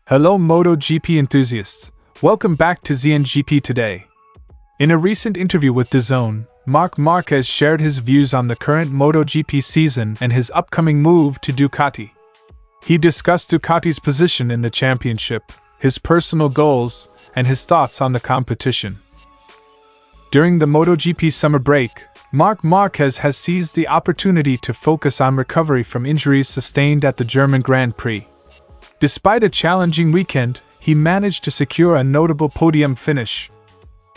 Hello MotoGP enthusiasts, welcome back to ZNGP today. In a recent interview with DAZN, Marc Marquez shared his views on the current MotoGP season and his upcoming move to Ducati. He discussed Ducati's position in the championship, his personal goals, and his thoughts on the competition. During the MotoGP summer break, Marc Marquez has seized the opportunity to focus on recovery from injuries sustained at the German Grand Prix. Despite a challenging weekend, he managed to secure a notable podium finish.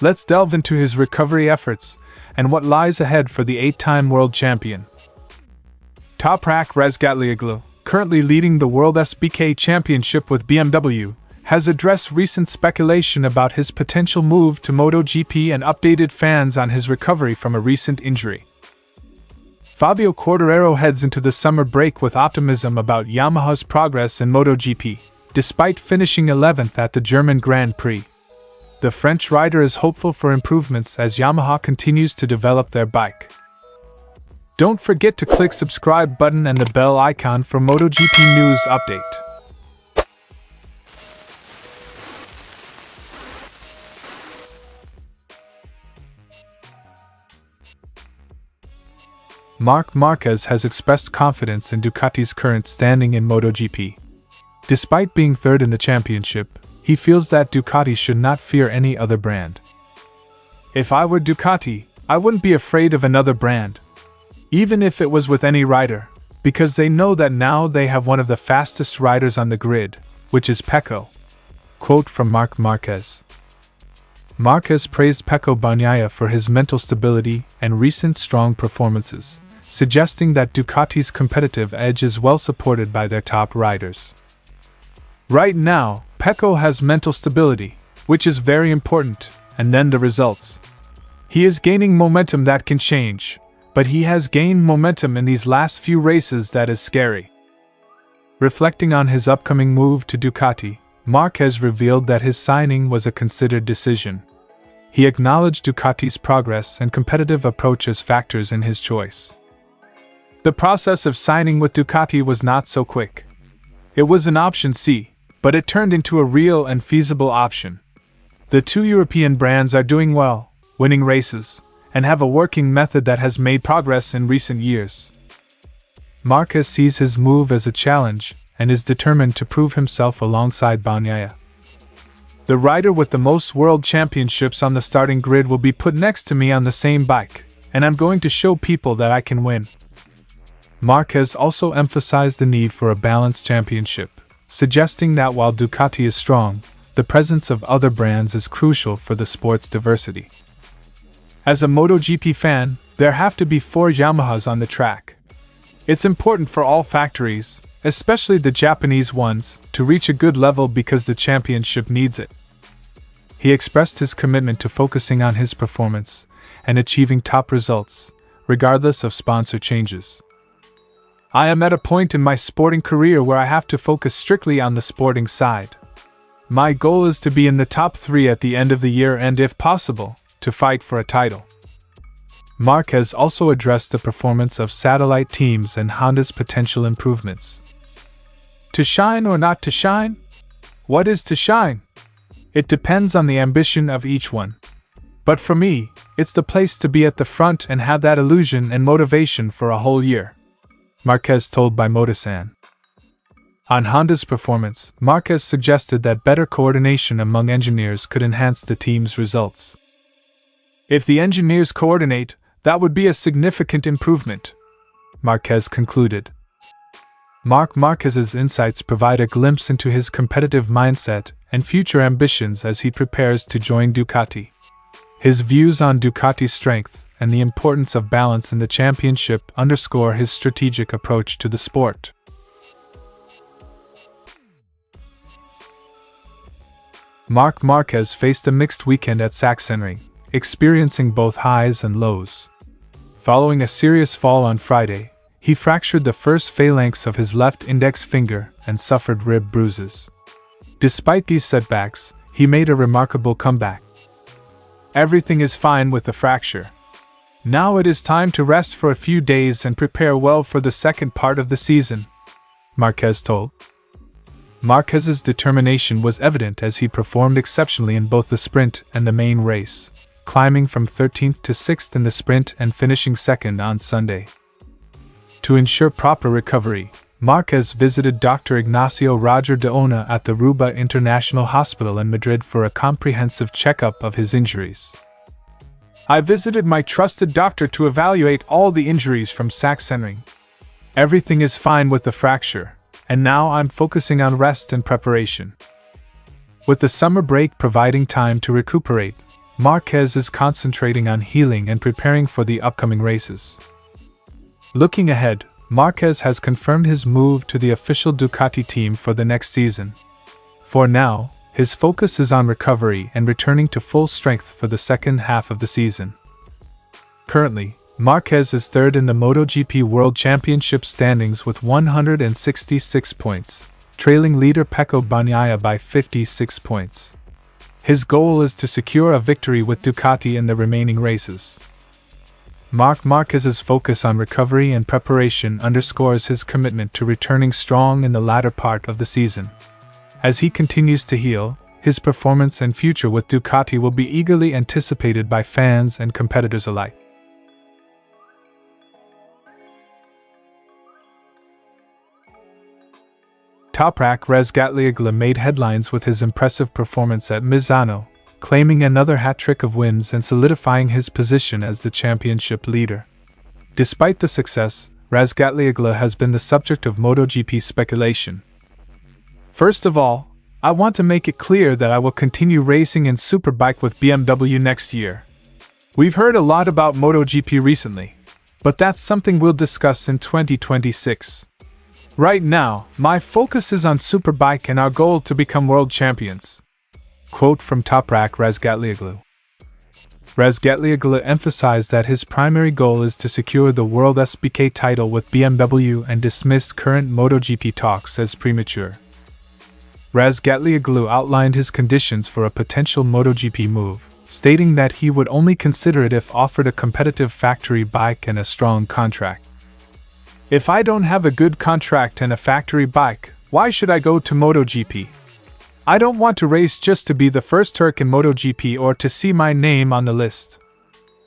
Let's delve into his recovery efforts and what lies ahead for the 8-time world champion. Toprak Razgatlioglu, currently leading the WorldSBK championship with BMW, has addressed recent speculation about his potential move to MotoGP and updated fans on his recovery from a recent injury. Fabio Quartararo heads into the summer break with optimism about Yamahas Progress in MotoGP, despite finishing 11th at the German Grand Prix. The French rider is hopeful for improvements as Yamaha continues to develop their bike. Don't forget to click subscribe button and the bell icon for MotoGP news update. Marc Marquez has expressed confidence in Ducati's current standing in MotoGP. Despite being third in the championship, he feels that Ducati should not fear any other brand. If I were Ducati, I wouldn't be afraid of another brand, even if it was with any rider, because they know that now they have one of the fastest riders on the grid, which is Pecco. Quote from Marc Marquez. Marquez praised Pecco Bagnaia for his mental stability and recent strong performances, suggesting that Ducati's competitive edge is well supported by their top riders. Right now, Pecco has mental stability, which is very important, and then the results. He is gaining momentum that can change, but he has gained momentum in these last few races that is scary. Reflecting on his upcoming move to Ducati, Marquez revealed that his signing was a considered decision. He acknowledged Ducati's progress and competitive approach as factors in his choice. The process of signing with Ducati was not so quick. It was an option C, but it turned into a real and feasible option. The two European brands are doing well, winning races, and have a working method that has made progress in recent years. Marquez sees his move as a challenge and is determined to prove himself alongside Bagnaia. The rider with the most world championships on the starting grid will be put next to me on the same bike, and I'm going to show people that I can win. Marquez also emphasized the need for a balanced championship, suggesting that while Ducati is strong, the presence of other brands is crucial for the sport's diversity. As a MotoGP fan, there have to be 4 Yamahas on the track. It's important for all factories, especially the Japanese ones, to reach a good level because the championship needs it. He expressed his commitment to focusing on his performance and achieving top results, regardless of sponsor changes. I am at a point in my sporting career where I have to focus strictly on the sporting side. My goal is to be in the top 3 at the end of the year and, if possible, to fight for a title. Marquez also addressed the performance of satellite teams and Honda's potential improvements. To shine or not to shine? What is to shine? It depends on the ambition of each one. But for me, it's the place to be at the front and have that illusion and motivation for a whole year, Marquez told by DAZN. On Honda's performance, Marquez suggested that better coordination among engineers could enhance the team's results. If the engineers coordinate, that would be a significant improvement, Marquez concluded. Marc Marquez's insights provide a glimpse into his competitive mindset and future ambitions as he prepares to join Ducati. His views on Ducati's strength and the importance of balance in the championship underscore his strategic approach to the sport. Marc Marquez faced a mixed weekend at Sachsenring, experiencing both highs and lows. Following a serious fall on Friday, he fractured the first phalanx of his left index finger and suffered rib bruises. Despite these setbacks, he made a remarkable comeback. Everything is fine with the fracture. Now it is time to rest for a few days and prepare well for the second part of the season, Marquez told. Marquez's determination was evident as he performed exceptionally in both the sprint and the main race, climbing from 13th to 6th in the sprint and finishing second on Sunday. To ensure proper recovery, Marquez visited Dr. Ignacio Roger de Ona at the Ruba International Hospital in Madrid for a comprehensive checkup of his injuries. "I visited my trusted doctor to evaluate all the injuries from Sachsenring. Everything is fine with the fracture, and now I'm focusing on rest and preparation." With the summer break providing time to recuperate, Marquez is concentrating on healing and preparing for the upcoming races. Looking ahead, Marquez has confirmed his move to the official Ducati team for the next season. For now, his focus is on recovery and returning to full strength for the second half of the season. Currently, Marquez is third in the MotoGP World Championship standings with 166 points, trailing leader Pecco Bagnaia by 56 points. His goal is to secure a victory with Ducati in the remaining races. Marc Marquez's focus on recovery and preparation underscores his commitment to returning strong in the latter part of the season. As he continues to heal, his performance and future with Ducati will be eagerly anticipated by fans and competitors alike. Toprak Razgatlioglu made headlines with his impressive performance at Misano, claiming another hat-trick of wins and solidifying his position as the championship leader. Despite the success, Razgatlioglu has been the subject of MotoGP speculation. "First of all, I want to make it clear that I will continue racing in Superbike with BMW next year. We've heard a lot about MotoGP recently, but that's something we'll discuss in 2026. Right now, my focus is on Superbike and our goal to become world champions." Quote from Toprak Razgatlioglu. Razgatlioglu emphasized that his primary goal is to secure the WorldSBK title with BMW and dismissed current MotoGP talks as premature. Razgatlioglu outlined his conditions for a potential MotoGP move, stating that he would only consider it if offered a competitive factory bike and a strong contract. "If I don't have a good contract and a factory bike, why should I go to MotoGP? I don't want to race just to be the first Turk in MotoGP or to see my name on the list.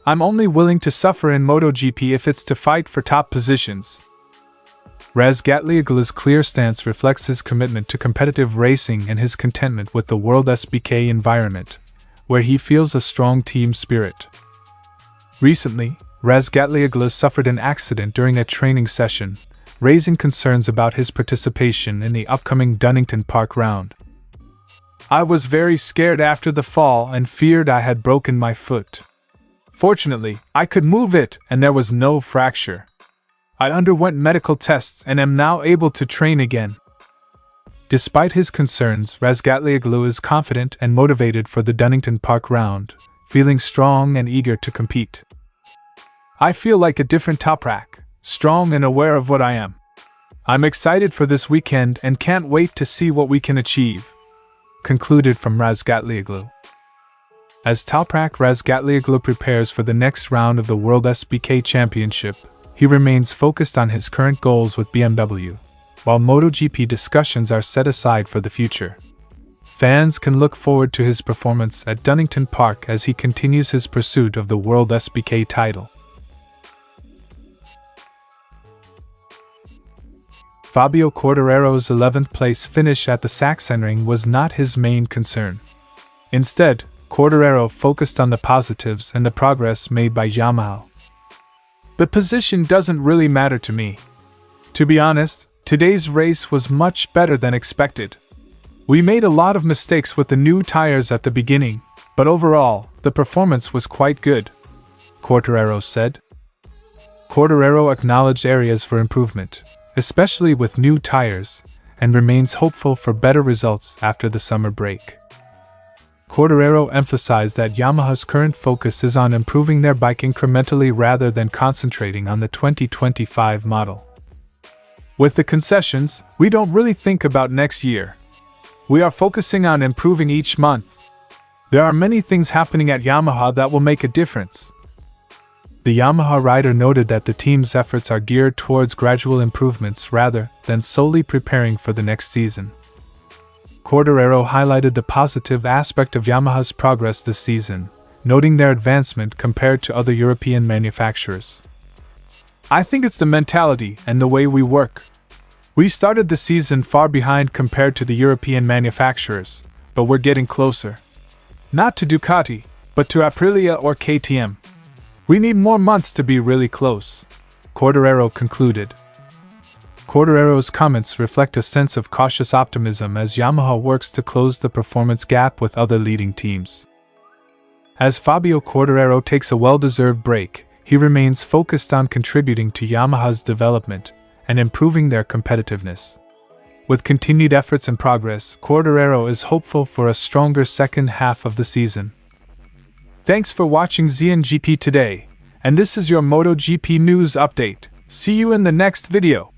I'm only willing to suffer in MotoGP if it's to fight for top positions." Razgatlioglu's clear stance reflects his commitment to competitive racing and his contentment with the WorldSBK environment, where he feels a strong team spirit. Recently, Razgatlioglu suffered an accident during a training session, raising concerns about his participation in the upcoming Donington Park round. "I was very scared after the fall and feared I had broken my foot. Fortunately, I could move it and there was no fracture. I underwent medical tests and am now able to train again." Despite his concerns, Razgatlioglu is confident and motivated for the Donington Park round, feeling strong and eager to compete. "I feel like a different Toprak, strong and aware of what I am. I'm excited for this weekend and can't wait to see what we can achieve," concluded from Razgatlioglu. As Toprak Razgatlioglu prepares for the next round of the WorldSBK Championship, he remains focused on his current goals with BMW, while MotoGP discussions are set aside for the future. Fans can look forward to his performance at Donington Park as he continues his pursuit of the WorldSBK title. Fabio Quartararo's 11th place finish at the Sachsenring was not his main concern. Instead, Quartararo focused on the positives and the progress made by Yamaha. "The position doesn't really matter to me. To be honest, today's race was much better than expected. We made a lot of mistakes with the new tires at the beginning, but overall, the performance was quite good," Quartararo said. Quartararo acknowledged areas for improvement, especially with new tires, and remains hopeful for better results after the summer break. Quartararo emphasized that Yamaha's current focus is on improving their bike incrementally rather than concentrating on the 2025 model. "With the concessions, we don't really think about next year. We are focusing on improving each month. There are many things happening at Yamaha that will make a difference." The Yamaha rider noted that the team's efforts are geared towards gradual improvements rather than solely preparing for the next season. Quartararo highlighted the positive aspect of Yamaha's progress this season, noting their advancement compared to other European manufacturers. "I think it's the mentality and the way we work. We started the season far behind compared to the European manufacturers, but we're getting closer. Not to Ducati, but to Aprilia or KTM. We need more months to be really close," Quartararo concluded. Quartararo's comments reflect a sense of cautious optimism as Yamaha works to close the performance gap with other leading teams. As Fabio Quartararo takes a well-deserved break, he remains focused on contributing to Yamaha's development and improving their competitiveness. With continued efforts and progress, Quartararo is hopeful for a stronger second half of the season. Thanks for watching ZNGP today, and this is your MotoGP news update. See you in the next video.